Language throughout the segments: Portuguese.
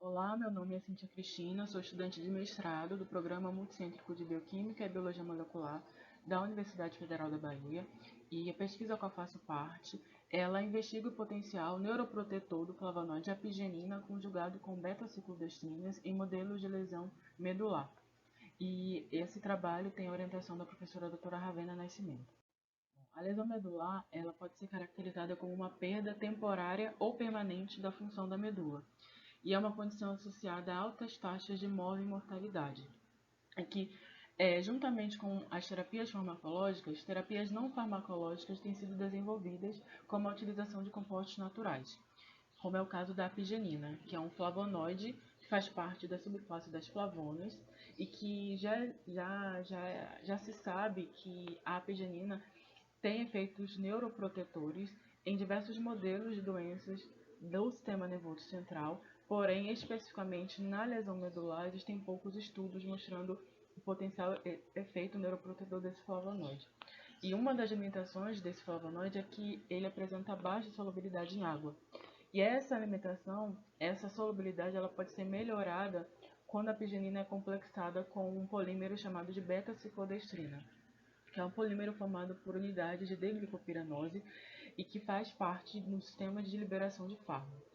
Olá, meu nome é Cíntia Cristina, sou estudante de mestrado do Programa Multicêntrico de Bioquímica e Biologia Molecular da Universidade Federal da Bahia, e a pesquisa a qual faço parte, ela investiga o potencial neuroprotetor do flavonoide apigenina conjugado com beta-ciclodestrinas em modelos de lesão medular. E esse trabalho tem a orientação da professora doutora Ravena Nascimento. A lesão medular, ela pode ser caracterizada como uma perda temporária ou permanente da função da medula, e é uma condição associada a altas taxas de mortalidade. É que, juntamente com as terapias farmacológicas, terapias não farmacológicas têm sido desenvolvidas como a utilização de compostos naturais, como é o caso da apigenina, que é um flavonoide que faz parte da subclasse das flavonas e que já se sabe que a apigenina tem efeitos neuroprotetores em diversos modelos de doenças do sistema nervoso central, porém, especificamente na lesão medular, existem poucos estudos mostrando o potencial efeito neuroprotetor desse flavonoide. E uma das limitações desse flavonoide é que ele apresenta baixa solubilidade em água. E essa limitação, essa solubilidade, ela pode ser melhorada quando a apigenina é complexada com um polímero chamado de beta-ciclodestrina, que é um polímero formado por unidades de D-glicopiranose e que faz parte do sistema de liberação de fármacos.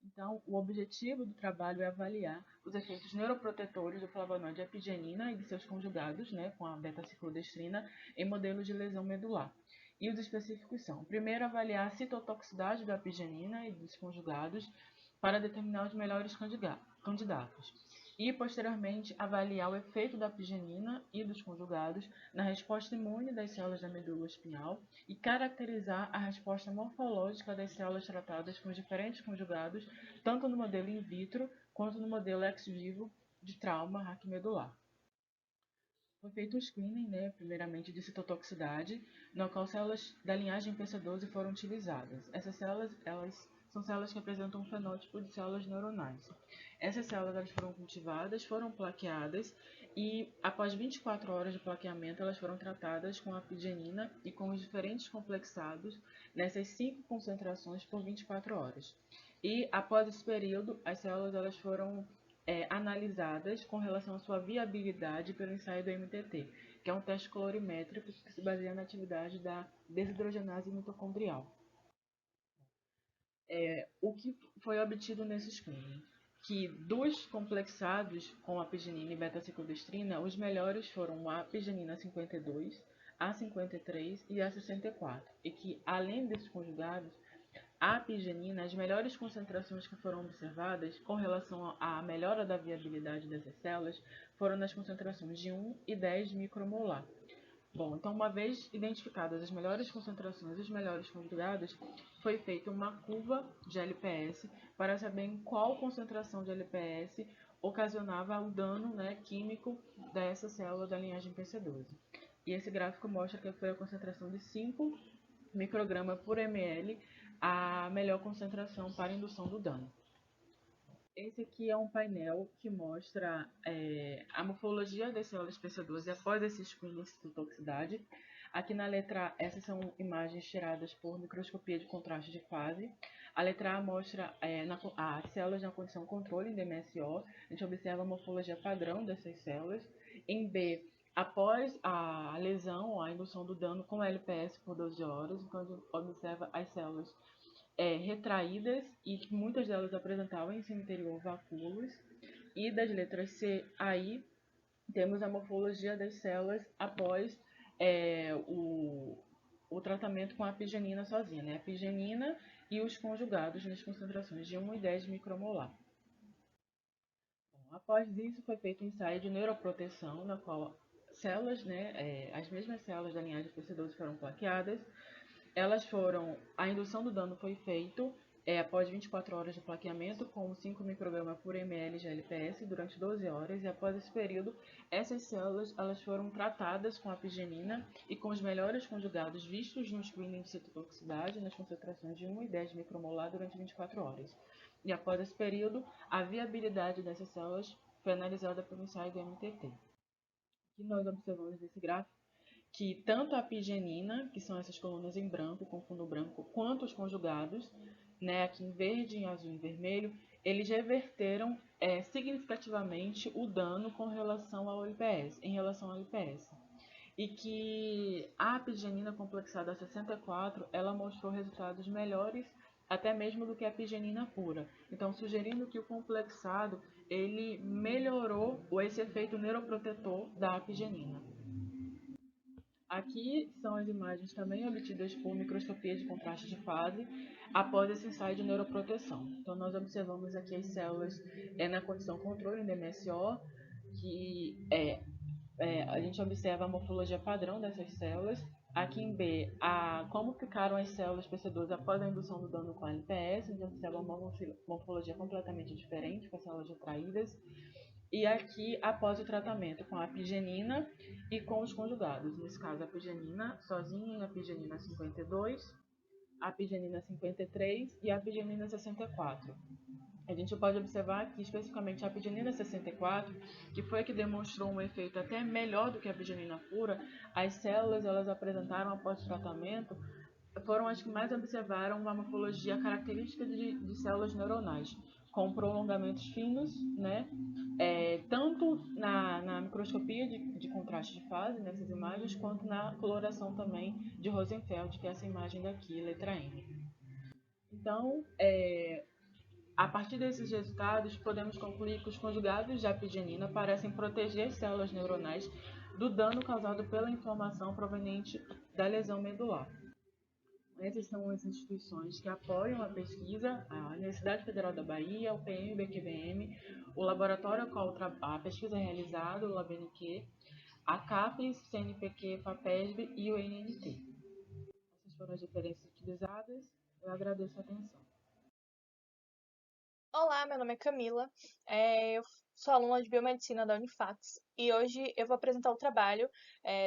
Então, o objetivo do trabalho é avaliar os efeitos neuroprotetores do flavonoide apigenina e de seus conjugados, com a beta-ciclodestrina, em modelos de lesão medular. E os específicos são: primeiro, avaliar a citotoxicidade da apigenina e dos conjugados para determinar os melhores candidatos. E, posteriormente, avaliar o efeito da apigenina e dos conjugados na resposta imune das células da medula espinhal e caracterizar a resposta morfológica das células tratadas com os diferentes conjugados, tanto no modelo in vitro quanto no modelo ex vivo de trauma raquimedular. Foi feito um screening, primeiramente de citotoxicidade, no qual células da linhagem PC12 foram utilizadas. Essas células, elas são células que apresentam um fenótipo de células neuronais. Essas células elas foram cultivadas, foram plaqueadas e, após 24 horas de plaqueamento, elas foram tratadas com a apigenina e com os diferentes complexados nessas 5 concentrações por 24 horas. E, após esse período, as células elas foram analisadas com relação à sua viabilidade pelo ensaio do MTT, que é um teste colorimétrico que se baseia na atividade da desidrogenase mitocondrial. O que foi obtido nesse screening? Que dos complexados com apigenina e beta-ciclodestrina, os melhores foram a apigenina 52, a 53 e a 64, e que, além desses conjugados, a apigenina, as melhores concentrações que foram observadas com relação à melhora da viabilidade dessas células foram nas concentrações de 1 e 10 micromolar. Bom, então uma vez identificadas as melhores concentrações e os melhores conjugados, foi feita uma curva de LPS para saber em qual concentração de LPS ocasionava o dano químico dessa célula da linhagem PC12. E esse gráfico mostra que foi a concentração de 5 microgramas por ml a melhor concentração para indução do dano. Esse aqui é um painel que mostra a morfologia das células PC12 após esse screening de citotoxicidade. Aqui na letra A, essas são imagens tiradas por microscopia de contraste de fase. A letra A mostra as células na condição controle em DMSO. A gente observa a morfologia padrão dessas células. Em B, após a lesão, a indução do dano com LPS por 12 horas, então a gente observa as células retraídas e que muitas delas apresentavam em seu interior vacúolos. E das letras C a I, temos a morfologia das células após o tratamento com a apigenina sozinha, A apigenina e os conjugados nas concentrações de 1 e 10 micromolar. Bom, após isso, foi feito um ensaio de neuroproteção, na qual células, as mesmas células da linhagem PC12 foram plaqueadas. A indução do dano foi feito após 24 horas de plaqueamento com 5 microgramas por ml de LPS durante 12 horas, e após esse período, essas células elas foram tratadas com apigenina e com os melhores conjugados vistos no screening de citotoxicidade nas concentrações de 1 e 10 micromolar durante 24 horas. E após esse período, a viabilidade dessas células foi analisada pelo ensaio do MTT. O que nós observamos nesse gráfico que tanto a apigenina, que são essas colunas em branco, com fundo branco, quanto os conjugados, né, aqui em verde, em azul e em vermelho, eles reverteram significativamente o dano com relação ao LPS, em relação ao LPS. E que a apigenina complexada 64, ela mostrou resultados melhores até mesmo do que a apigenina pura. Então, sugerindo que o complexado, ele melhorou esse efeito neuroprotetor da apigenina. Aqui são as imagens também obtidas por microscopia de contraste de fase após esse ensaio de neuroproteção. Então, nós observamos aqui as células na condição controle, no MSO, que a gente observa a morfologia padrão dessas células. Aqui em B, como ficaram as células PC2 após a indução do dano com a LPS, a gente observa uma morfologia completamente diferente, com as células retraídas. E aqui, após o tratamento com a apigenina e com os conjugados. Nesse caso, a apigenina sozinha em apigenina 52, a apigenina 53 e a apigenina 64. A gente pode observar aqui especificamente a apigenina 64, que foi a que demonstrou um efeito até melhor do que a apigenina pura. As células elas apresentaram após o tratamento, foram as que mais observaram uma morfologia característica de células neuronais, com prolongamentos finos, né? Tanto na microscopia de contraste de fase, nessas imagens, quanto na coloração também de Rosenfeld, que é essa imagem daqui, letra M. Então, a partir desses resultados, podemos concluir que os conjugados de apigenina parecem proteger as células neuronais do dano causado pela inflamação proveniente da lesão medular. Essas são as instituições que apoiam a pesquisa: a Universidade Federal da Bahia, o PM, o BQVM, o laboratório ao qual a pesquisa é realizada, o LabNQ, a CAPES, CNPq, FAPESB e o NNT. Essas foram as referências utilizadas. Eu agradeço a atenção. Olá, meu nome é Camila, eu sou aluna de Biomedicina da Unifax e hoje eu vou apresentar o trabalho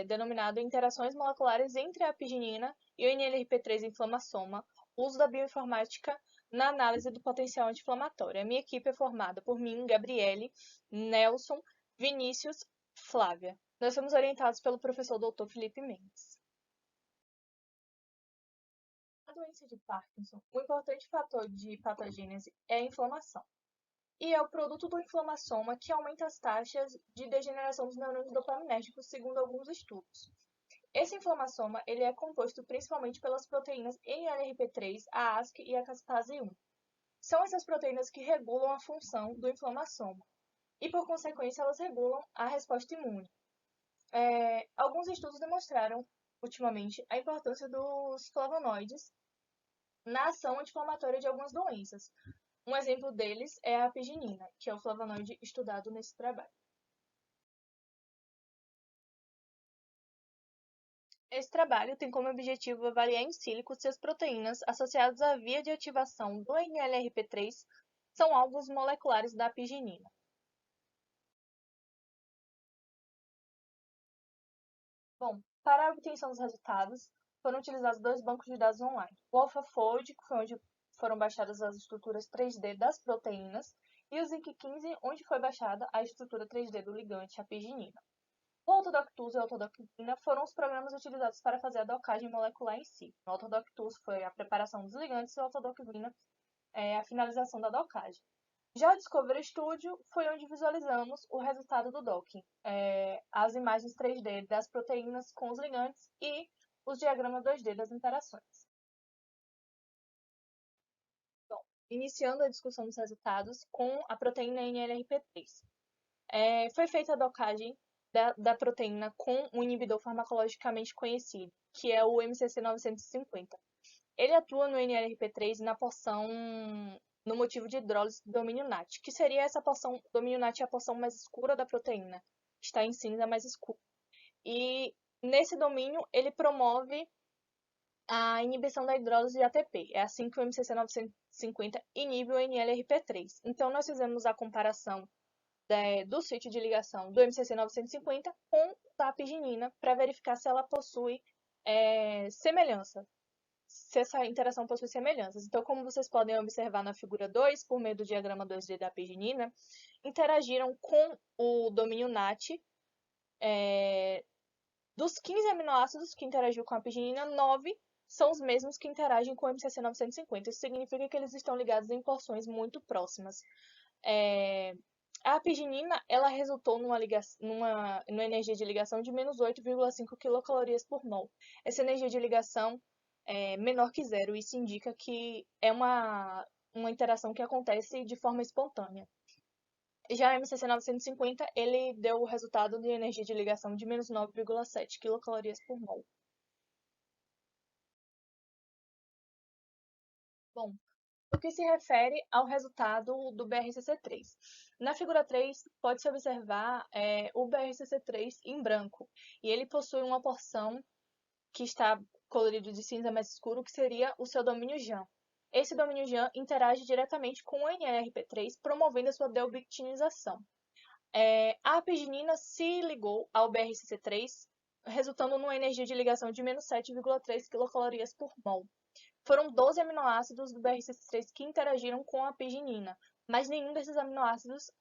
denominado Interações Moleculares entre a apigenina e o NLRP3 inflamassoma, uso da bioinformática na análise do potencial anti-inflamatório. A minha equipe é formada por mim, Gabriele, Nelson, Vinícius, Flávia. Nós somos orientados pelo professor Dr. Felipe Mendes. A doença de Parkinson, um importante fator de patogênese é a inflamação. E é o produto do inflamassoma que aumenta as taxas de degeneração dos neurônios dopaminérgicos, segundo alguns estudos. Esse inflamassoma ele é composto principalmente pelas proteínas NLRP3, a ASC e a caspase 1. São essas proteínas que regulam a função do inflamassoma e, por consequência, elas regulam a resposta imune. Alguns estudos demonstraram, ultimamente, a importância dos flavonoides na ação anti-inflamatória de algumas doenças. Um exemplo deles é a apigenina, que é o flavonoide estudado nesse trabalho. Esse trabalho tem como objetivo avaliar in silico se as proteínas associadas à via de ativação do NLRP3 são alvos moleculares da apigenina. Bom, para a obtenção dos resultados, foram utilizados dois bancos de dados online. O AlphaFold, que foi onde foram baixadas as estruturas 3D das proteínas, e o Zinc15, onde foi baixada a estrutura 3D do ligante apigenina. O Autodoctus e a Autodocvina foram os programas utilizados para fazer a docagem molecular em si. O Autodoctus foi a preparação dos ligantes e o Autodocvina é a finalização da docagem. Já o Discovery Studio foi onde visualizamos o resultado do docking, as imagens 3D das proteínas com os ligantes e os diagramas 2D das interações. Bom, iniciando a discussão dos resultados com a proteína NLRP3. Foi feita a docagem da proteína com um inibidor farmacologicamente conhecido, que é o MCC 950. Ele atua no NLRP3 na porção no motivo de hidrólise do domínio NAT, que seria essa porção, domínio NAT é a porção mais escura da proteína, está em cinza mais escuro. E nesse domínio ele promove a inibição da hidrólise de ATP. É assim que o MCC 950 inibe o NLRP3. Então nós fizemos a comparação do sítio de ligação do MCC 950 com a apigenina para verificar se ela possui semelhança, se essa interação possui semelhanças. Então, como vocês podem observar na figura 2, por meio do diagrama 2D da apigenina, interagiram com o domínio NAT Dos 15 aminoácidos que interagiu com a arginina, 9 são os mesmos que interagem com o MCC 950. Isso significa que eles estão ligados em porções muito próximas. A arginina, ela resultou numa energia de ligação de menos 8,5 quilocalorias por mol. Essa energia de ligação é menor que zero. Isso indica que é uma interação que acontece de forma espontânea. Já o MCC 950, ele deu o resultado de energia de ligação de menos 9,7 quilocalorias por mol. Bom, o que se refere ao resultado do BRCC3. Na figura 3, pode-se observar o BRCC3 em branco, e ele possui uma porção que está colorido de cinza mais escuro, que seria o seu domínio JAN. Esse domínio JAN interage diretamente com o NLRP3, promovendo a sua deobictinização. A arginina se ligou ao BRCC3, resultando numa energia de ligação de menos 7,3 quilocalorias por mol. Foram 12 aminoácidos do BRCC3 que interagiram com a arginina, mas nenhum desses aminoácidos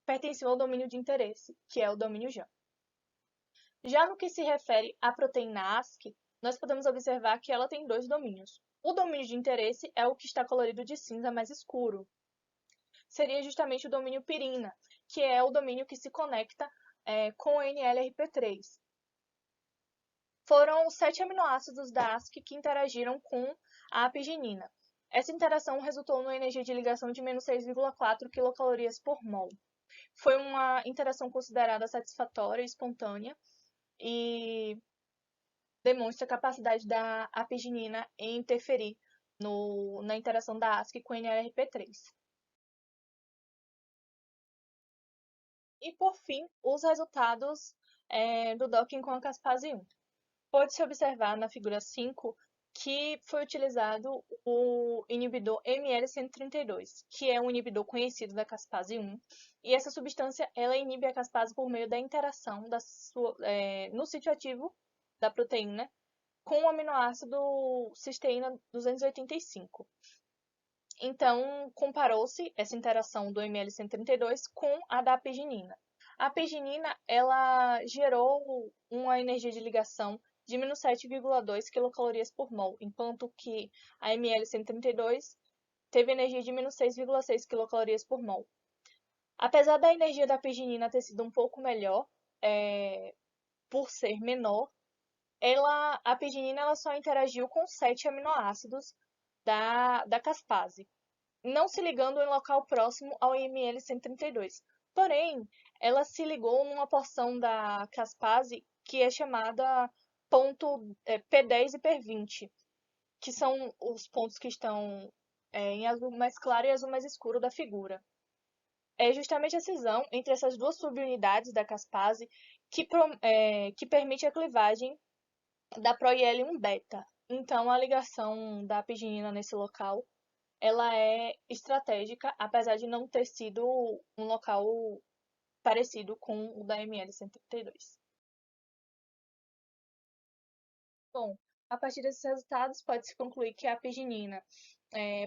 pertenceu ao domínio de interesse, que é o domínio JAN. Já no que se refere à proteína ASC, nós podemos observar que ela tem dois domínios. O domínio de interesse é o que está colorido de cinza mais escuro. Seria justamente o domínio pirina, que é o domínio que se conecta com o NLRP3. Foram 7 aminoácidos da ASC que interagiram com a arginina. Essa interação resultou numa energia de ligação de menos 6,4 quilocalorias por mol. Foi uma interação considerada satisfatória e espontânea e demonstra a capacidade da arginina em interferir na interação da ASC com o NLRP3. E, por fim, os resultados do docking com a caspase 1. Pode-se observar na figura 5 que foi utilizado o inibidor ML132, que é um inibidor conhecido da caspase 1, e essa substância ela inibe a caspase por meio da interação no sítio ativo da proteína com o aminoácido cisteína 285. Então, comparou-se essa interação do ML132 com a da arginina. A arginina ela gerou uma energia de ligação de menos 7,2 quilocalorias por mol, enquanto que a ML132 teve energia de menos 6,6 quilocalorias por mol. Apesar da energia da arginina ter sido um pouco melhor, por ser menor, a arginina ela só interagiu com 7 aminoácidos da caspase, não se ligando em local próximo ao ML132. Porém, ela se ligou numa porção da caspase que é chamada ponto P10 e P20, que são os pontos que estão em azul mais claro e azul mais escuro da figura. É justamente a cisão entre essas duas subunidades da caspase que permite a clivagem da ProIL-1-beta. Então, a ligação da arginina nesse local ela é estratégica, apesar de não ter sido um local parecido com o da ML132. Bom, a partir desses resultados, pode-se concluir que a arginina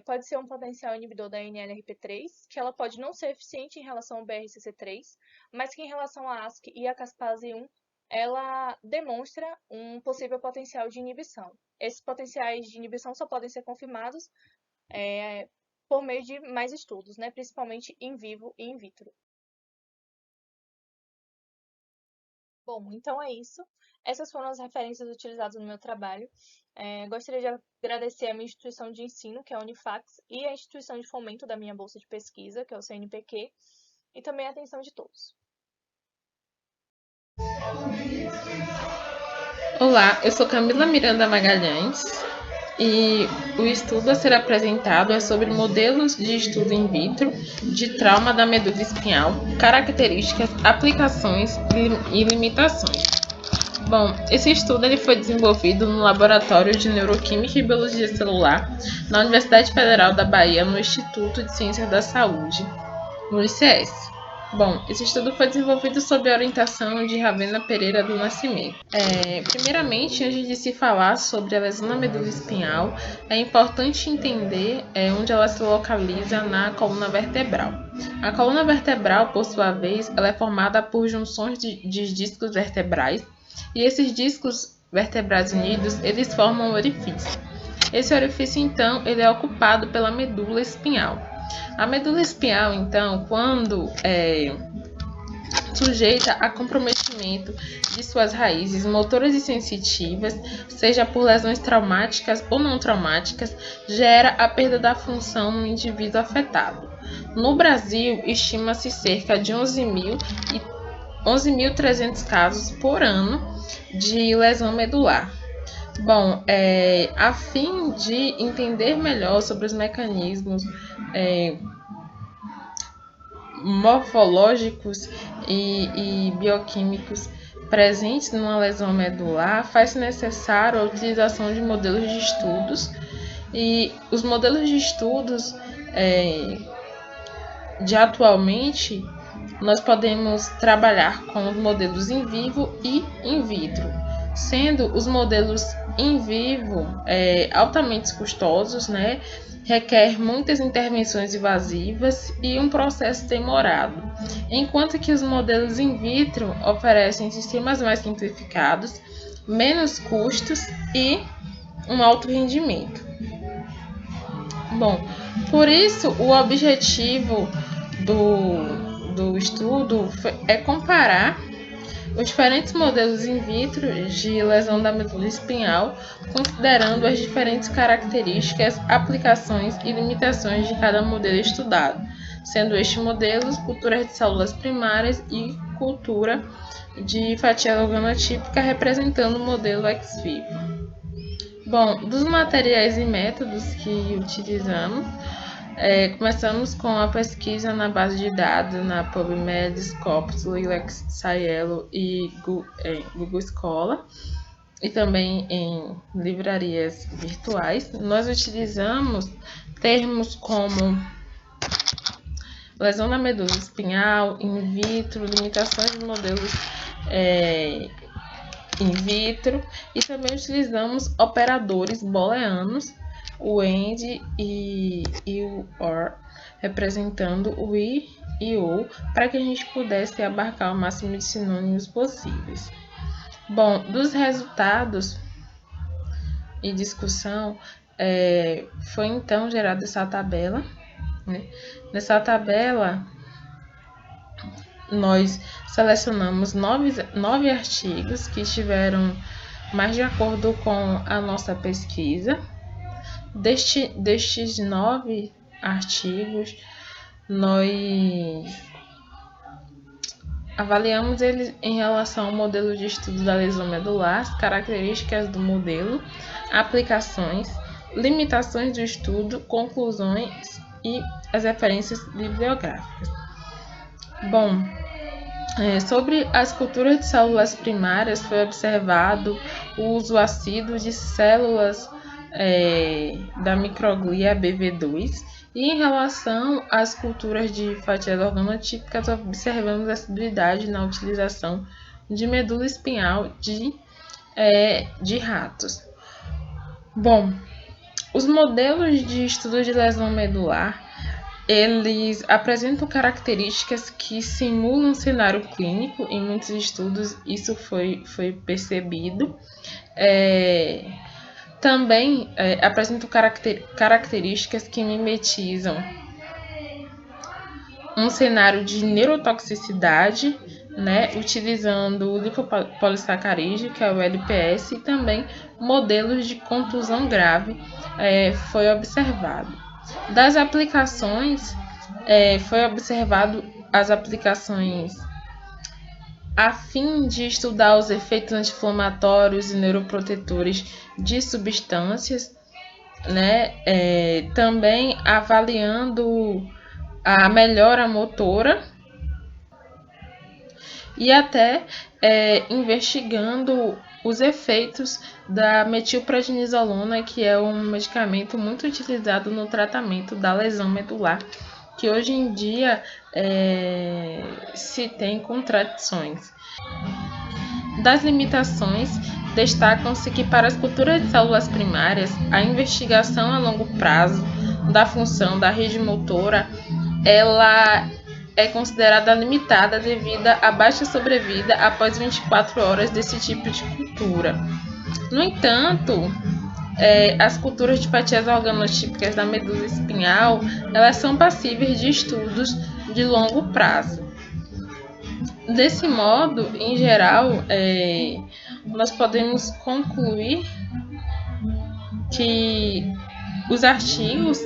pode ser um potencial inibidor da NLRP3, que ela pode não ser eficiente em relação ao BRCC3, mas que em relação à ASC e à caspase 1, ela demonstra um possível potencial de inibição. Esses potenciais de inibição só podem ser confirmados por meio de mais estudos, né, principalmente em vivo e in vitro. Bom, então é isso. Essas foram as referências utilizadas no meu trabalho. Gostaria de agradecer a minha instituição de ensino, que é a Unifax, e a instituição de fomento da minha bolsa de pesquisa, que é o CNPq, e também a atenção de todos. Olá, eu sou Camila Miranda Magalhães e o estudo a ser apresentado é sobre modelos de estudo in vitro de trauma da medula espinhal, características, aplicações e limitações. Bom, esse estudo ele foi desenvolvido no Laboratório de Neuroquímica e Biologia Celular na Universidade Federal da Bahia, no Instituto de Ciências da Saúde, no ICS. Bom, esse estudo foi desenvolvido sob a orientação de Ravena Pereira do Nascimento. Primeiramente, antes de se falar sobre a lesão na medula espinhal, é importante entender onde ela se localiza na coluna vertebral. A coluna vertebral, por sua vez, ela é formada por junções de discos vertebrais e esses discos vertebrais unidos, eles formam um orifício. Esse orifício, então, ele é ocupado pela medula espinhal. A medula espinhal, então, quando sujeita a comprometimento de suas raízes motoras e sensitivas, seja por lesões traumáticas ou não traumáticas, gera a perda da função no indivíduo afetado. No Brasil, estima-se cerca de 11.300 casos por ano de lesão medular. Bom, a fim de entender melhor sobre os mecanismos morfológicos e bioquímicos presentes numa lesão medular, faz-se necessário a utilização de modelos de estudos, e os modelos de estudos de atualmente nós podemos trabalhar com os modelos in vivo e in vitro, sendo os modelos in vivo altamente custosos, né? Requer muitas intervenções invasivas e um processo demorado, enquanto que os modelos in vitro oferecem sistemas mais simplificados, menos custos e um alto rendimento. Bom, por isso o objetivo do estudo é comparar os diferentes modelos in vitro de lesão da medula espinhal, considerando as diferentes características, aplicações e limitações de cada modelo estudado, sendo estes modelos cultura de células primárias e cultura de fatia organotípica, representando o modelo ex vivo. Bom, dos materiais e métodos que utilizamos, começamos com a pesquisa na base de dados, na PubMed, Scopus, Lilac, Scielo e Google Scholar, e também em livrarias virtuais. Nós utilizamos termos como lesão da medula espinhal, in vitro, limitações de modelos in vitro, e também utilizamos operadores booleanos, o AND e o OR, representando o I e o, para que a gente pudesse abarcar o máximo de sinônimos possíveis. Bom, dos resultados e discussão, foi então gerada essa tabela, né? Nessa tabela, nós selecionamos 9 artigos que estiveram mais de acordo com a nossa pesquisa. Destes 9 artigos, nós avaliamos eles em relação ao modelo de estudo da lesão medular, as características do modelo, aplicações, limitações do estudo, conclusões e as referências bibliográficas. Bom, sobre as culturas de células primárias, foi observado o uso assíduo de células da microglia BV2, e em relação às culturas de fatias organotípicas, observamos a assiduidade na utilização de medula espinhal de ratos. Bom, os modelos de estudo de lesão medular, eles apresentam características que simulam um cenário clínico. Em muitos estudos isso foi percebido. Também apresentam características que mimetizam um cenário de neurotoxicidade, né, utilizando o lipopolissacarídeo, que é o LPS, e também modelos de contusão grave foi observado. Das aplicações, foi observado as aplicações a fim de estudar os efeitos anti-inflamatórios e neuroprotetores de substâncias, né? Também avaliando a melhora motora e até investigando os efeitos da metilprednisolona, que é um medicamento muito utilizado no tratamento da lesão medular, que hoje em dia se tem contradições. Das limitações, destacam-se que para as culturas de células primárias, a investigação a longo prazo da função da rede motora, ela é considerada limitada devido à baixa sobrevida após 24 horas desse tipo de cultura. No entanto, as culturas de fatias organotípicas da medula espinhal, elas são passíveis de estudos de longo prazo. Desse modo, em geral, nós podemos concluir que os artigos,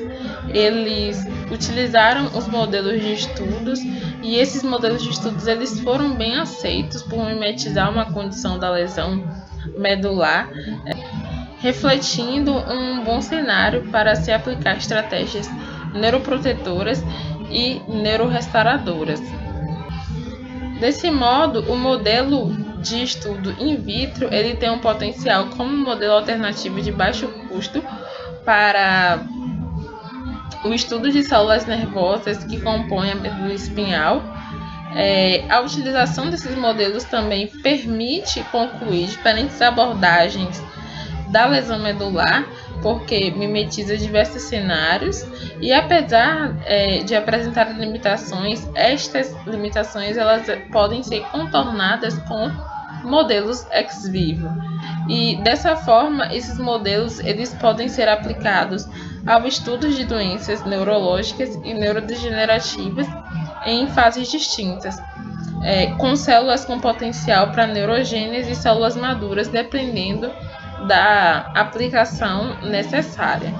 eles utilizaram os modelos de estudos, e esses modelos de estudos eles foram bem aceitos por mimetizar uma condição da lesão medular, refletindo um bom cenário para se aplicar estratégias neuroprotetoras e neurorestauradoras. Desse modo, o modelo de estudo in vitro ele tem um potencial como modelo alternativo de baixo custo para o estudo de células nervosas que compõem a medula espinhal. A utilização desses modelos também permite concluir diferentes abordagens da lesão medular, porque mimetiza diversos cenários, e apesar de apresentar limitações, estas limitações elas podem ser contornadas com modelos ex vivo. E dessa forma, esses modelos eles podem ser aplicados ao estudo de doenças neurológicas e neurodegenerativas em fases distintas, com células com potencial para neurogênese e células maduras, dependendo da aplicação necessária.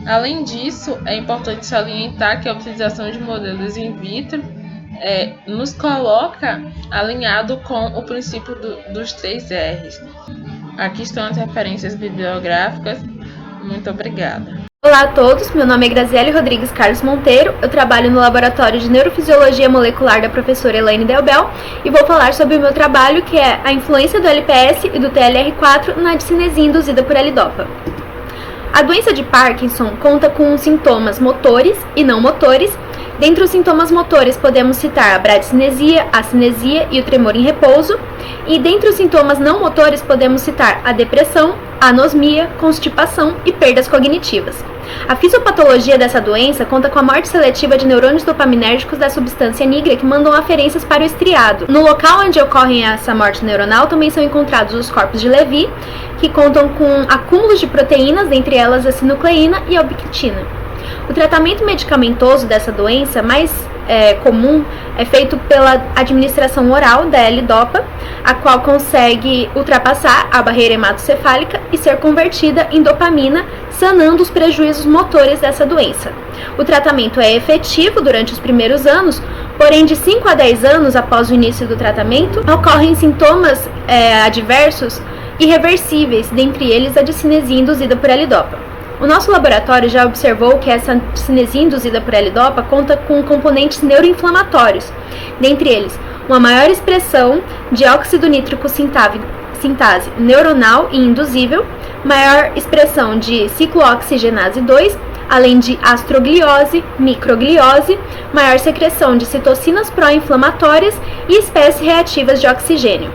Além disso, é importante salientar que a utilização de modelos in vitro nos coloca alinhado com o princípio dos 3 R's. Aqui estão as referências bibliográficas. Muito obrigada. Olá a todos, meu nome é Graziele Rodrigues Carlos Monteiro, eu trabalho no Laboratório de Neurofisiologia Molecular da professora Elaine Delbel e vou falar sobre o meu trabalho, que é a influência do LPS e do TLR4 na discinesia induzida por L-Dopa. A doença de Parkinson conta com sintomas motores e não motores. Dentre os sintomas motores podemos citar a bradicinesia, a cinesia e o tremor em repouso. E dentre os sintomas não motores podemos citar a depressão, a anosmia, constipação e perdas cognitivas. A fisiopatologia dessa doença conta com a morte seletiva de neurônios dopaminérgicos da substância nigra que mandam aferências para o estriado. No local onde ocorre essa morte neuronal também são encontrados os corpos de Levy, que contam com acúmulos de proteínas, dentre elas a sinucleína e a ubiquitina. O tratamento medicamentoso dessa doença mais comum é feito pela administração oral da L-Dopa, a qual consegue ultrapassar a barreira hematocefálica e ser convertida em dopamina, sanando os prejuízos motores dessa doença. O tratamento é efetivo durante os primeiros anos, porém de 5 a 10 anos após o início do tratamento, ocorrem sintomas adversos irreversíveis, dentre eles a discinesia induzida por L-Dopa. O nosso laboratório já observou que essa cinesia induzida por L-Dopa conta com componentes neuroinflamatórios, dentre eles uma maior expressão de óxido nítrico sintase neuronal e induzível, maior expressão de ciclooxigenase 2, além de astrogliose, microgliose, maior secreção de citocinas pró-inflamatórias e espécies reativas de oxigênio.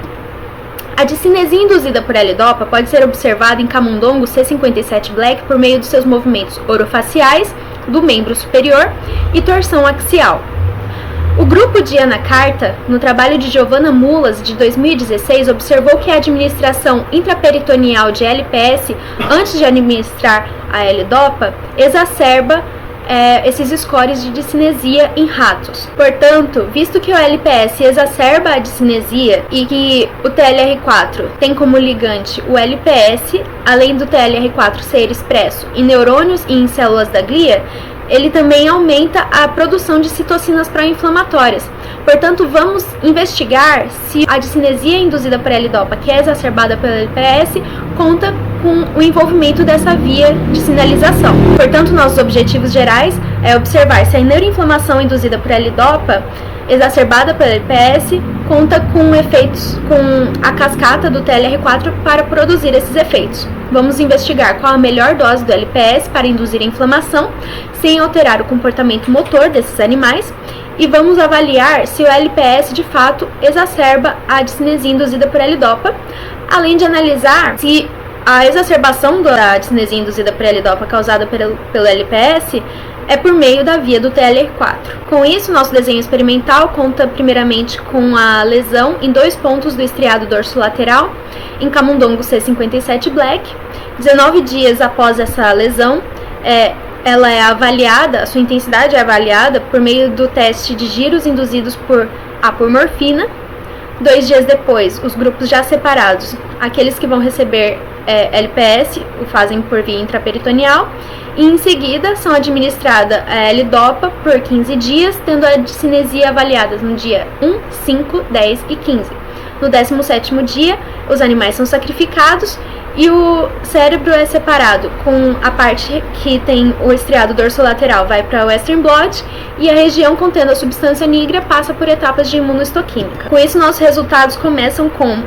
A discinesia induzida por L-Dopa pode ser observada em camundongo C57 Black por meio de seus movimentos orofaciais, do membro superior e torção axial. O grupo de Ana Carta, no trabalho de Giovanna Mulas, de 2016, observou que a administração intraperitoneal de LPS antes de administrar a L-Dopa exacerba esses scores de discinesia em ratos. Portanto, visto que o LPS exacerba a discinesia e que o TLR4 tem como ligante o LPS, além do TLR4 ser expresso em neurônios e em células da glia, ele também aumenta a produção de citocinas pró-inflamatórias. Portanto, vamos investigar se a discinesia induzida por L-Dopa, que é exacerbada pelo LPS, conta com o envolvimento dessa via de sinalização. Portanto, nossos objetivos gerais é observar se a neuroinflamação induzida por L-Dopa, exacerbada pelo LPS, conta com efeitos com a cascata do TLR4 para produzir esses efeitos. Vamos investigar qual a melhor dose do LPS para induzir a inflamação, sem alterar o comportamento motor desses animais, e vamos avaliar se o LPS de fato exacerba a discinesia induzida por L-Dopa, além de analisar se A exacerbação da discinesia induzida por L-Dopa causada pelo LPS é por meio da via do TLR4. Com isso, nosso desenho experimental conta primeiramente com a lesão em 2 pontos do estriado dorsolateral, em camundongo C57 Black. 19 dias após essa lesão, ela é avaliada, a sua intensidade é avaliada por meio do teste de giros induzidos por apomorfina. 2 dias depois, os grupos já separados, aqueles que vão receber LPS, o fazem por via intraperitoneal, e em seguida são administrada a L-Dopa por 15 dias, tendo a discinesia avaliada no dia 1, 5, 10 e 15. No 17º dia, os animais são sacrificados e o cérebro é separado, com a parte que tem o estriado dorsolateral vai para o Western blot e a região contendo a substância negra passa por etapas de imunohistoquímica. Com isso, nossos resultados começam com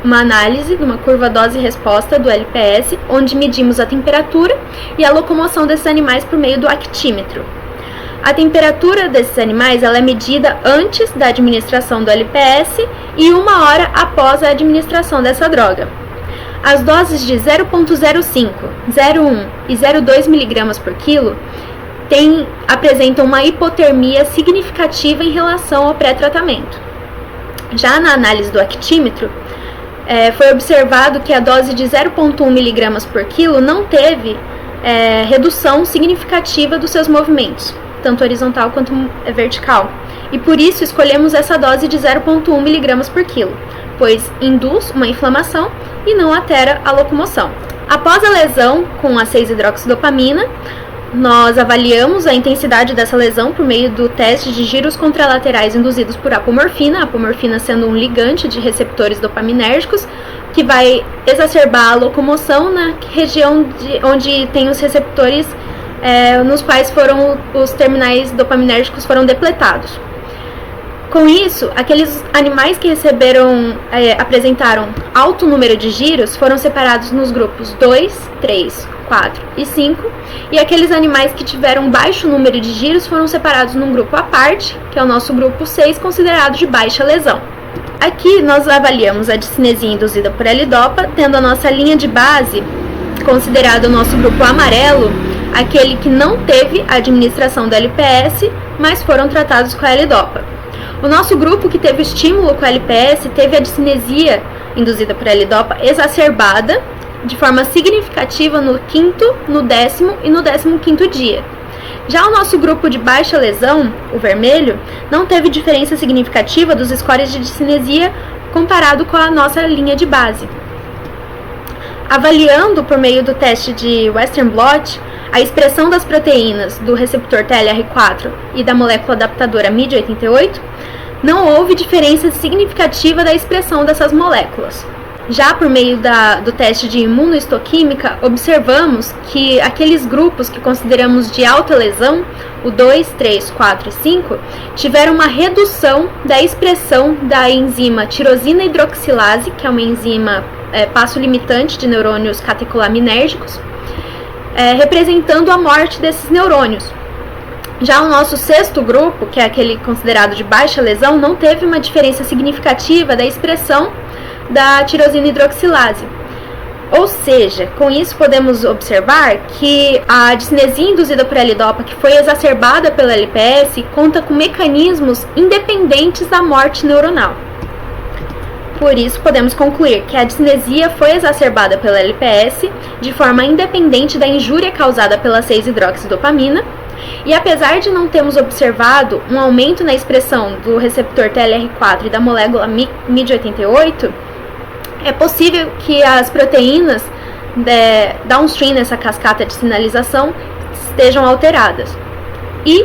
uma análise de uma curva dose-resposta do LPS, onde medimos a temperatura e a locomoção desses animais por meio do actímetro. A temperatura desses animais ela é medida antes da administração do LPS e 1 hora após a administração dessa droga. As doses de 0,05, 0,1 e 0,2 mg por quilo apresentam uma hipotermia significativa em relação ao pré-tratamento. Já na análise do actímetro, foi observado que a dose de 0,1 mg por quilo não teve redução significativa dos seus movimentos, tanto horizontal quanto vertical, e por isso escolhemos essa dose de 0,1 mg por quilo, pois induz uma inflamação e não altera a locomoção. Após a lesão com a 6-hidroxidopamina, nós avaliamos a intensidade dessa lesão por meio do teste de giros contralaterais induzidos por apomorfina, a apomorfina sendo um ligante de receptores dopaminérgicos, que vai exacerbar a locomoção na região onde tem os receptores nos quais os terminais dopaminérgicos foram depletados. Com isso, aqueles animais que apresentaram alto número de giros foram separados nos grupos 2, 3, 4 e 5, e aqueles animais que tiveram baixo número de giros foram separados num grupo à parte, que é o nosso grupo 6, considerado de baixa lesão. Aqui nós avaliamos a discinesia induzida por L-Dopa, tendo a nossa linha de base, considerado o nosso grupo amarelo, aquele que não teve a administração do LPS, mas foram tratados com a L-Dopa. O nosso grupo que teve estímulo com a LPS teve a discinesia induzida por L-Dopa exacerbada de forma significativa no 5º, no 10º e no 15º dia. Já o nosso grupo de baixa lesão, o vermelho, não teve diferença significativa dos scores de discinesia comparado com a nossa linha de base. Avaliando por meio do teste de Western blot a expressão das proteínas do receptor TLR4 e da molécula adaptadora MID88, não houve diferença significativa da expressão dessas moléculas. Já por meio do teste de imunohistoquímica, observamos que aqueles grupos que consideramos de alta lesão, o 2, 3, 4 e 5, tiveram uma redução da expressão da enzima tirosina hidroxilase, que é uma enzima passo limitante de neurônios catecolaminérgicos, representando a morte desses neurônios. Já o nosso 6º grupo, que é aquele considerado de baixa lesão, não teve uma diferença significativa da expressão da tirosina hidroxilase. Ou seja, com isso podemos observar que a discinesia induzida por L-Dopa, que foi exacerbada pela LPS, conta com mecanismos independentes da morte neuronal. Por isso, podemos concluir que a discinesia foi exacerbada pela LPS de forma independente da injúria causada pela 6-hidroxidopamina, e apesar de não termos observado um aumento na expressão do receptor TLR4 e da molécula MID88, é possível que as proteínas downstream nessa cascata de sinalização estejam alteradas. E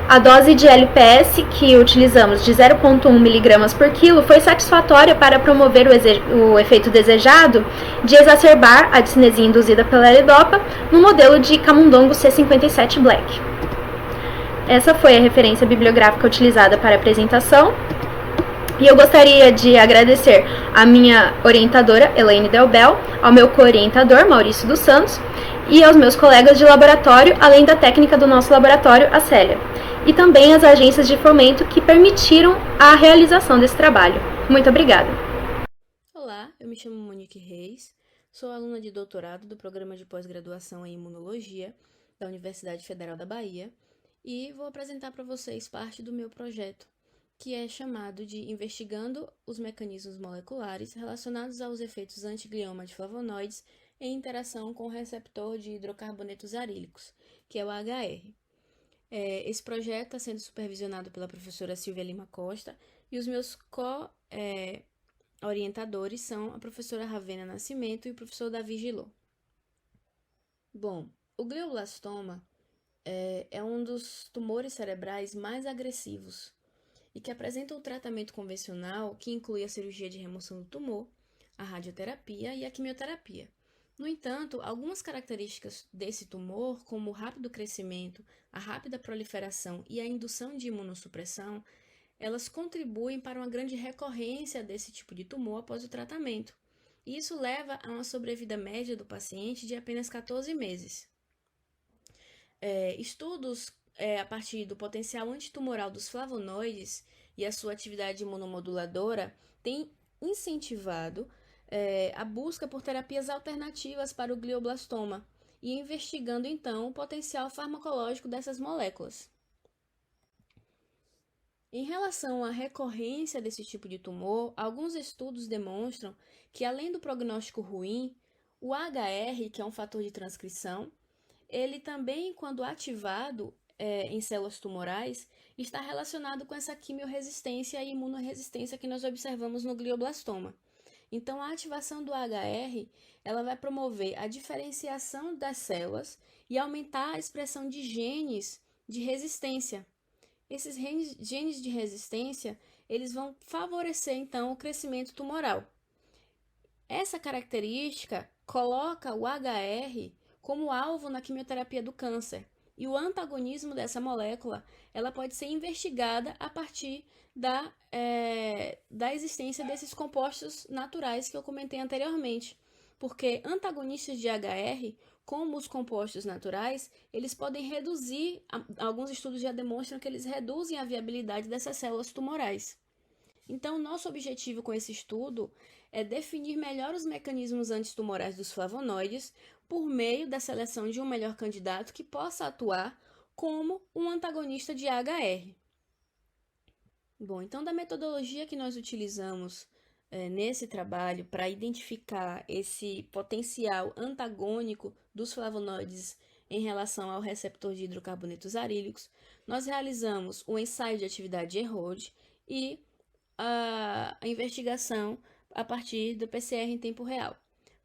a dose de LPS que utilizamos de 0,1 mg por quilo foi satisfatória para promover o efeito desejado de exacerbar a discinesia induzida pela L-Dopa no modelo de camundongo C57 Black. Essa foi a referência bibliográfica utilizada para a apresentação. E eu gostaria de agradecer à minha orientadora, Elaine Delbel, ao meu co-orientador, Maurício dos Santos, e aos meus colegas de laboratório, além da técnica do nosso laboratório, a Célia, e também às agências de fomento que permitiram a realização desse trabalho. Muito obrigada! Olá, eu me chamo Monique Reis, sou aluna de doutorado do Programa de Pós-Graduação em Imunologia da Universidade Federal da Bahia e vou apresentar para vocês parte do meu projeto, que é chamado de Investigando os Mecanismos Moleculares relacionados aos efeitos antiglioma de flavonoides em interação com o receptor de hidrocarbonetos arílicos, que é o HR. Esse projeto está sendo supervisionado pela professora Silvia Lima Costa e os meus orientadores são a professora Ravena Nascimento e o professor Davi Gilô. Bom, o glioblastoma é um dos tumores cerebrais mais agressivos e que apresenta o tratamento convencional, que inclui a cirurgia de remoção do tumor, a radioterapia e a quimioterapia. No entanto, algumas características desse tumor, como o rápido crescimento, a rápida proliferação e a indução de imunossupressão, elas contribuem para uma grande recorrência desse tipo de tumor após o tratamento. E isso leva a uma sobrevida média do paciente de apenas 14 meses. Estudos a partir do potencial antitumoral dos flavonoides e a sua atividade imunomoduladora têm incentivado a busca por terapias alternativas para o glioblastoma e investigando então o potencial farmacológico dessas moléculas. Em relação à recorrência desse tipo de tumor, alguns estudos demonstram que, além do prognóstico ruim, o HR, que é um fator de transcrição, ele também, quando ativado em células tumorais, está relacionado com essa quimiorresistência e imunorresistência que nós observamos no glioblastoma. Então, a ativação do HR, ela vai promover a diferenciação das células e aumentar a expressão de genes de resistência. Esses genes de resistência, eles vão favorecer, então, o crescimento tumoral. Essa característica coloca o HR como alvo na quimioterapia do câncer. E o antagonismo dessa molécula, ela pode ser investigada a partir da existência desses compostos naturais que eu comentei anteriormente. Porque antagonistas de HR, como os compostos naturais, eles podem reduzir, alguns estudos já demonstram que eles reduzem a viabilidade dessas células tumorais. Então, nosso objetivo com esse estudo é definir melhor os mecanismos antitumorais dos flavonoides por meio da seleção de um melhor candidato que possa atuar como um antagonista de HR. Bom, então da metodologia que nós utilizamos nesse trabalho para identificar esse potencial antagônico dos flavonoides em relação ao receptor de hidrocarbonetos arílicos, nós realizamos o ensaio de atividade EROAD e a investigação a partir do PCR em tempo real.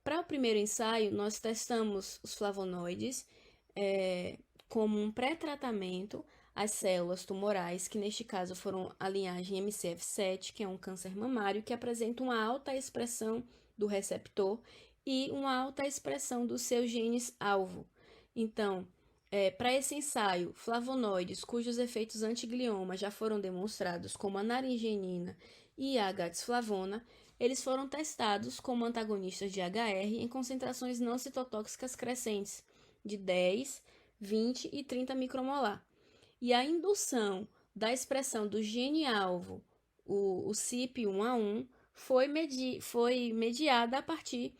Para o primeiro ensaio, nós testamos os flavonoides como um pré-tratamento às células tumorais, que neste caso foram a linhagem MCF7, que é um câncer mamário, que apresenta uma alta expressão do receptor e uma alta expressão dos seus genes-alvo. Então, para esse ensaio, flavonoides cujos efeitos antiglioma já foram demonstrados, como a naringenina e a H-desflavona, eles foram testados como antagonistas de HR em concentrações não citotóxicas crescentes, de 10, 20 e 30 micromolar. E a indução da expressão do gene-alvo, o CYP1A1, foi mediada a partir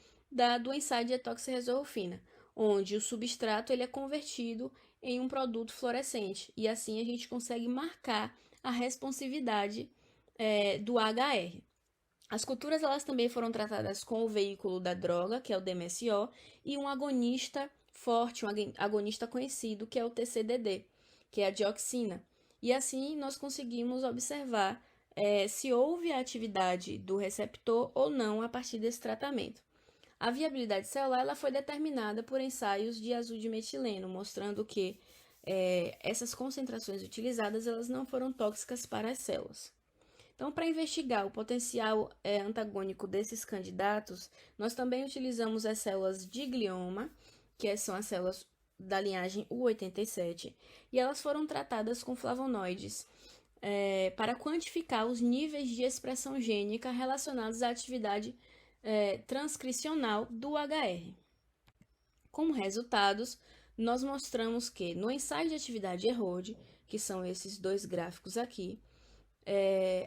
do ensaio de etoxirresorrofina, onde o substrato ele é convertido em um produto fluorescente, e assim a gente consegue marcar a responsividade do HR. As culturas elas também foram tratadas com o veículo da droga, que é o DMSO, e um agonista forte, um agonista conhecido, que é o TCDD, que é a dioxina. E assim nós conseguimos observar se houve a atividade do receptor ou não a partir desse tratamento. A viabilidade celular ela foi determinada por ensaios de azul de metileno, mostrando que essas concentrações utilizadas elas não foram tóxicas para as células. Então, para investigar o potencial antagônico desses candidatos, nós também utilizamos as células de glioma, que são as células da linhagem U87, e elas foram tratadas com flavonoides para quantificar os níveis de expressão gênica relacionados à atividade transcricional do HR. Como resultados, nós mostramos que no ensaio de atividade EROAD, que são esses dois gráficos aqui,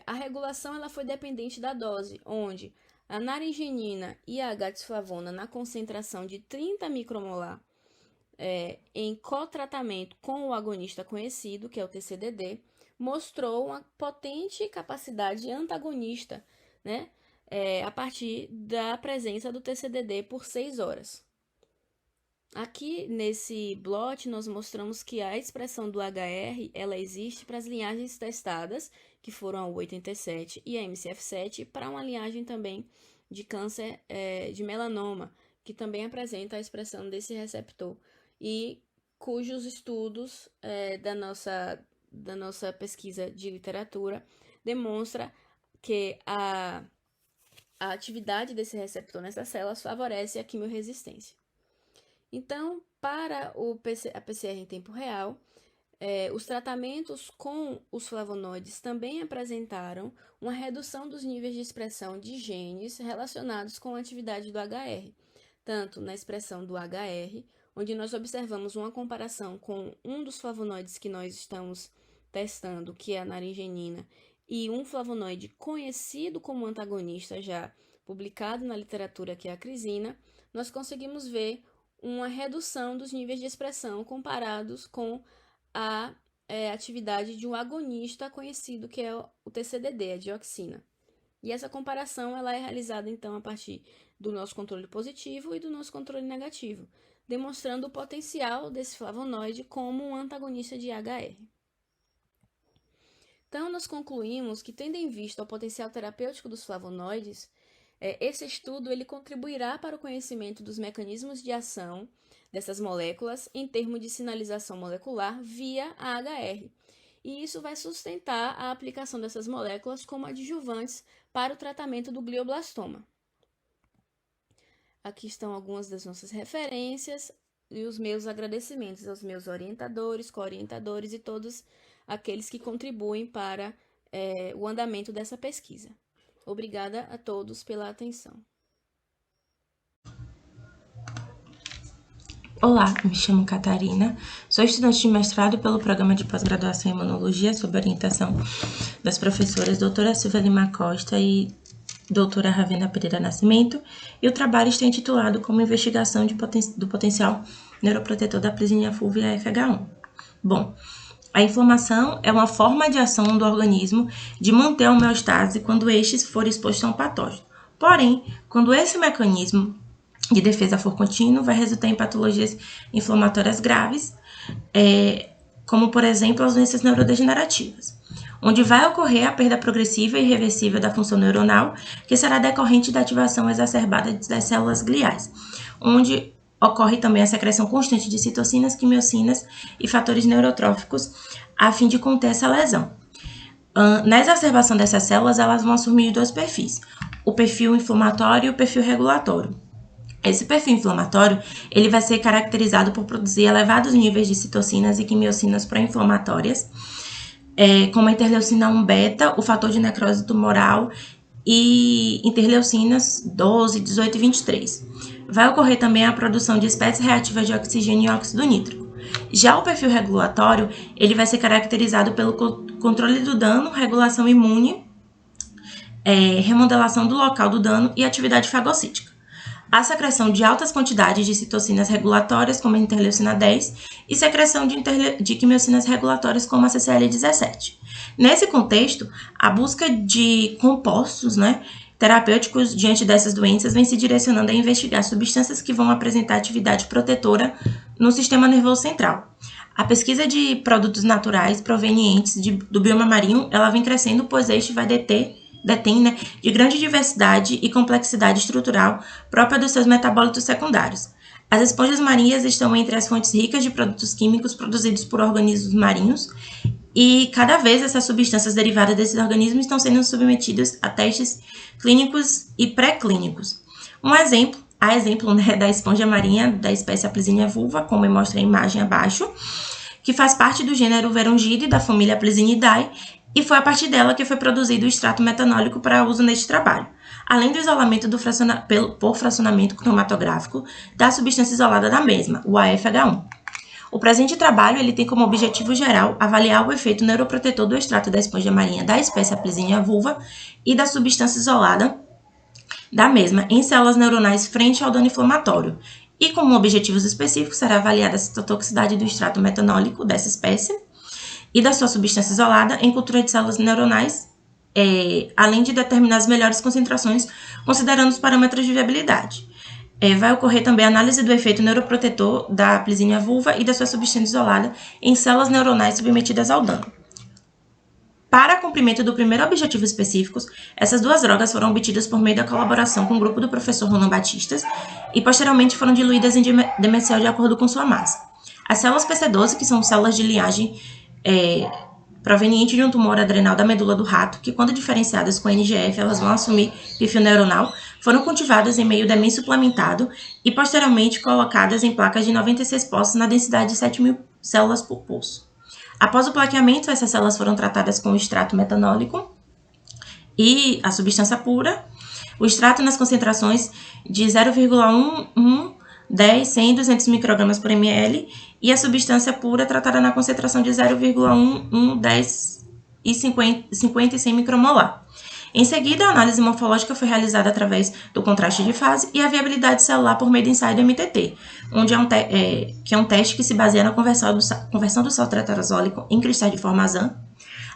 a regulação ela foi dependente da dose, onde a naringenina e a gatisflavona na concentração de 30 micromolar em cotratamento com o agonista conhecido, que é o TCDD, mostrou uma potente capacidade antagonista, né, a partir da presença do TCDD por 6 horas. Aqui nesse plot nós mostramos que a expressão do HR ela existe para as linhagens testadas, que foram a U87 e a MCF7, para uma linhagem também de câncer de melanoma, que também apresenta a expressão desse receptor, e cujos estudos da nossa pesquisa de literatura demonstra que a atividade desse receptor nessas células favorece a quimiorresistência. Então, para a PCR em tempo real, os tratamentos com os flavonoides também apresentaram uma redução dos níveis de expressão de genes relacionados com a atividade do HR, tanto na expressão do HR, onde nós observamos uma comparação com um dos flavonoides que nós estamos testando, que é a naringenina, e um flavonoide conhecido como antagonista já publicado na literatura, que é a crisina, nós conseguimos ver uma redução dos níveis de expressão comparados com a atividade de um agonista conhecido, que é o TCDD, a dioxina. E essa comparação ela é realizada, então, a partir do nosso controle positivo e do nosso controle negativo, demonstrando o potencial desse flavonoide como um antagonista de HR. Então, nós concluímos que, tendo em vista o potencial terapêutico dos flavonoides, esse estudo ele contribuirá para o conhecimento dos mecanismos de ação dessas moléculas em termos de sinalização molecular via AHR. E isso vai sustentar a aplicação dessas moléculas como adjuvantes para o tratamento do glioblastoma. Aqui estão algumas das nossas referências e os meus agradecimentos aos meus orientadores, co-orientadores e todos aqueles que contribuem para o andamento dessa pesquisa. Obrigada a todos pela atenção. Olá, me chamo Catarina, sou estudante de mestrado pelo Programa de Pós-Graduação em Imunologia, sob orientação das professoras doutora Silvia Lima Costa e doutora Ravena Pereira Nascimento, e o trabalho está intitulado como Investigação do Potencial Neuroprotetor da Plisinha fulvia FH1. Bom, a inflamação é uma forma de ação do organismo de manter a homeostase quando este for exposto a um patógeno. Porém, quando esse mecanismo de defesa for contínuo, vai resultar em patologias inflamatórias graves, como, por exemplo, as doenças neurodegenerativas, onde vai ocorrer a perda progressiva e irreversível da função neuronal, que será decorrente da ativação exacerbada das células gliais, onde ocorre também a secreção constante de citocinas, quimiocinas e fatores neurotróficos a fim de conter essa lesão. Na exacerbação dessas células, elas vão assumir dois perfis, o perfil inflamatório e o perfil regulatório. Esse perfil inflamatório ele vai ser caracterizado por produzir elevados níveis de citocinas e quimiocinas pró-inflamatórias, como a interleucina 1 beta, o fator de necrose tumoral e interleucinas 12, 18 e 23. Vai ocorrer também a produção de espécies reativas de oxigênio e óxido nítrico. Já o perfil regulatório, ele vai ser caracterizado pelo controle do dano, regulação imune, remodelação do local do dano e atividade fagocítica. A secreção de altas quantidades de citocinas regulatórias, como a interleucina 10, e secreção de quimiocinas regulatórias, como a CCL17. Nesse contexto, a busca de compostos, terapêuticos diante dessas doenças vem se direcionando a investigar substâncias que vão apresentar atividade protetora no sistema nervoso central. A pesquisa de produtos naturais provenientes do bioma marinho, ela vem crescendo, pois este vai detém de grande diversidade e complexidade estrutural própria dos seus metabólitos secundários. As esponjas marinhas estão entre as fontes ricas de produtos químicos produzidos por organismos marinhos e cada vez essas substâncias derivadas desses organismos estão sendo submetidas a testes clínicos e pré-clínicos. A exemplo da esponja marinha da espécie Aplisinia vulva, como mostra a imagem abaixo, que faz parte do gênero Verongidae da família Aplisinidae, e foi a partir dela que foi produzido o extrato metanólico para uso neste trabalho, além do isolamento por fracionamento cromatográfico da substância isolada da mesma, o AFH1. O presente trabalho ele tem como objetivo geral avaliar o efeito neuroprotetor do extrato da esponja marinha da espécie Aplisinia vulva e da substância isolada da mesma em células neuronais frente ao dano inflamatório. E como objetivos específicos, será avaliada a citotoxicidade do extrato metanólico dessa espécie e da sua substância isolada em cultura de células neuronais, além de determinar as melhores concentrações, considerando os parâmetros de viabilidade. Vai ocorrer também a análise do efeito neuroprotetor da Plisínia vulva e da sua substância isolada em células neuronais submetidas ao dano. Para cumprimento do primeiro objetivo específico, essas duas drogas foram obtidas por meio da colaboração com o grupo do professor Ronan Batistas e posteriormente foram diluídas em demencial de acordo com sua massa. As células PC12, que são células de linhagem proveniente de um tumor adrenal da medula do rato, que quando diferenciadas com NGF, elas vão assumir perfil neuronal, foram cultivadas em meio DMEM suplementado e posteriormente colocadas em placas de 96 poços na densidade de 7.000 células por poço. Após o plaqueamento, essas células foram tratadas com o extrato metanólico e a substância pura, o extrato nas concentrações de 0,11, 10, 100, 200 microgramas por ml e a substância pura tratada na concentração de 0,11, 10 e 50 e 100 micromolar. Em seguida, a análise morfológica foi realizada através do contraste de fase e a viabilidade celular por meio do ensaio do MTT, onde que é um teste que se baseia na conversão do sal tetraazólico em cristais de formazan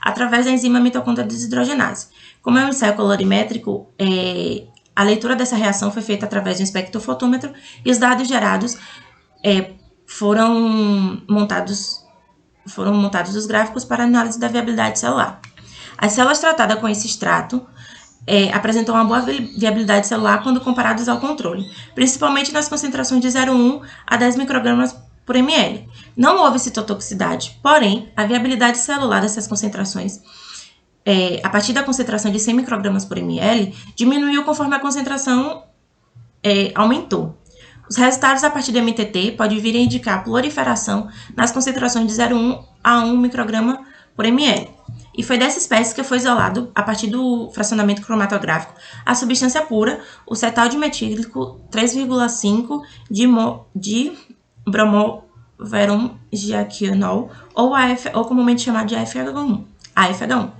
através da enzima mitocôndria desidrogenase. Como é um ensaio colorimétrico, a leitura dessa reação foi feita através do espectrofotômetro e os dados gerados foram montados os gráficos para análise da viabilidade celular. As células tratadas com esse extrato apresentam uma boa viabilidade celular quando comparadas ao controle, principalmente nas concentrações de 0,1 a 10 microgramas por ml. Não houve citotoxicidade, porém, a viabilidade celular dessas concentrações, a partir da concentração de 100 microgramas por ml, diminuiu conforme a concentração aumentou. Os resultados a partir do MTT podem vir a indicar proliferação nas concentrações de 0,1 a 1 micrograma por ml. E foi dessa espécie que foi isolado, a partir do fracionamento cromatográfico, a substância pura, o cetal dimetílico 3,5 de bromoverondiaquinol, ou comumente chamado de AFH1.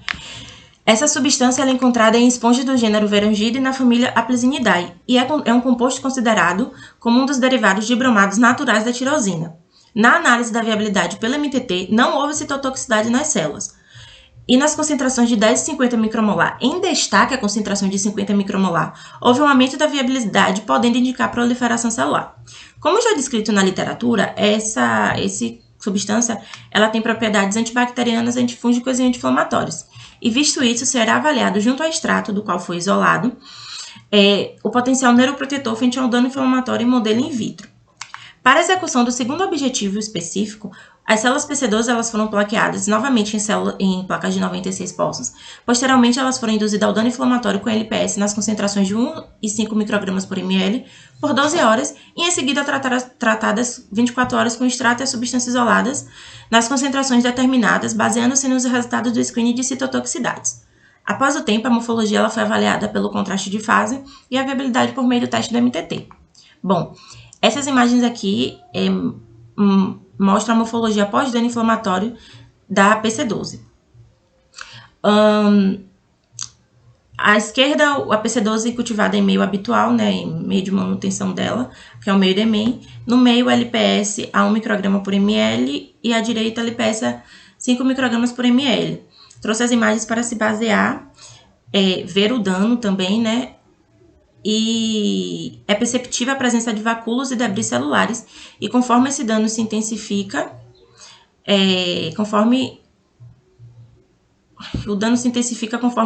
Essa substância é encontrada em esponjas do gênero Verangidae e na família Aplisinidae, e é um composto considerado como um dos derivados de bromados naturais da tirosina. Na análise da viabilidade pelo MTT, não houve citotoxicidade nas células. E nas concentrações de 10 e 50 micromolar, em destaque a concentração de 50 micromolar, houve um aumento da viabilidade, podendo indicar proliferação celular. Como já descrito na literatura, essa substância ela tem propriedades antibacterianas, antifúngicas e anti-inflamatórias. E visto isso, será avaliado junto ao extrato do qual foi isolado o potencial neuroprotetor frente ao dano inflamatório em modelo in vitro. Para a execução do segundo objetivo específico, as células PC12 elas foram plaqueadas novamente em placas de 96 poços. Posteriormente, elas foram induzidas ao dano inflamatório com LPS nas concentrações de 1 e 5 microgramas por ml por 12 horas e em seguida tratadas 24 horas com extrato e substâncias isoladas nas concentrações determinadas, baseando-se nos resultados do screening de citotoxicidades. Após o tempo, a morfologia ela foi avaliada pelo contraste de fase e a viabilidade por meio do teste do MTT. Bom, essas imagens aqui mostram a morfologia pós-dano inflamatório da PC12. À esquerda, a PC12 cultivada em meio habitual, né, em meio de manutenção dela, que é o meio DMEM. No meio, LPS a 1 micrograma por ml e à direita, LPS a 5 microgramas por ml. Trouxe as imagens para se basear, ver o dano também, né? E é perceptível a presença de vacúolos e debris celulares, e conforme esse dano se intensifica, conforme o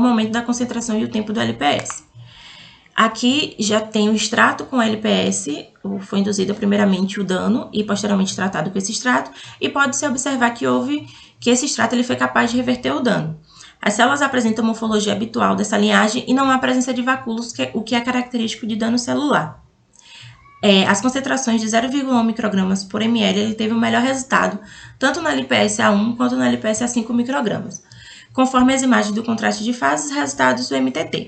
aumento da concentração e o tempo do LPS. Aqui já tem o extrato com LPS, foi induzido primeiramente o dano e posteriormente tratado com esse extrato, e pode-se observar que esse extrato ele foi capaz de reverter o dano. As células apresentam a morfologia habitual dessa linhagem e não há presença de vacúolos, o que é característico de dano celular. As concentrações de 0,1 microgramas por ml ele teve o melhor resultado, tanto na LPS A1 quanto na LPS A5 microgramas, conforme as imagens do contraste de fases e resultados do MTT.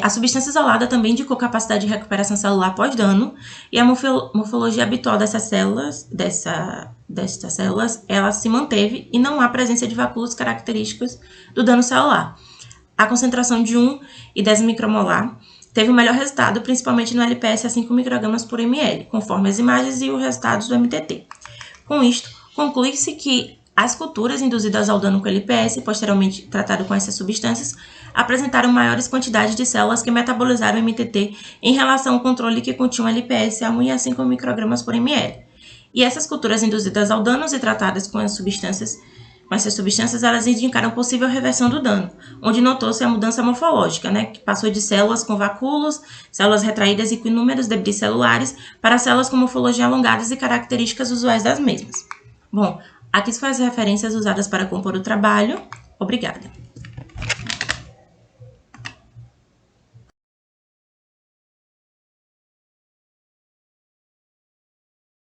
A substância isolada também indicou capacidade de recuperação celular pós-dano, e a morfologia habitual dessas células, ela se manteve e não há presença de vacúolos característicos do dano celular. A concentração de 1 e 10 micromolar teve o melhor resultado, principalmente no LPS a 5 microgramas por ml, conforme as imagens e os resultados do MTT. Com isto, conclui-se que as culturas induzidas ao dano com LPS, posteriormente tratado com essas substâncias, apresentaram maiores quantidades de células que metabolizaram o MTT em relação ao controle que continha LPS a 1 e a 5 microgramas por ml. E essas culturas induzidas ao dano e tratadas com essas substâncias, elas indicaram possível reversão do dano, onde notou-se a mudança morfológica, que passou de células com vacúolos, células retraídas e com inúmeros debris celulares, para células com morfologia alongadas e características usuais das mesmas. Bom, aqui são as referências usadas para compor o trabalho. Obrigada.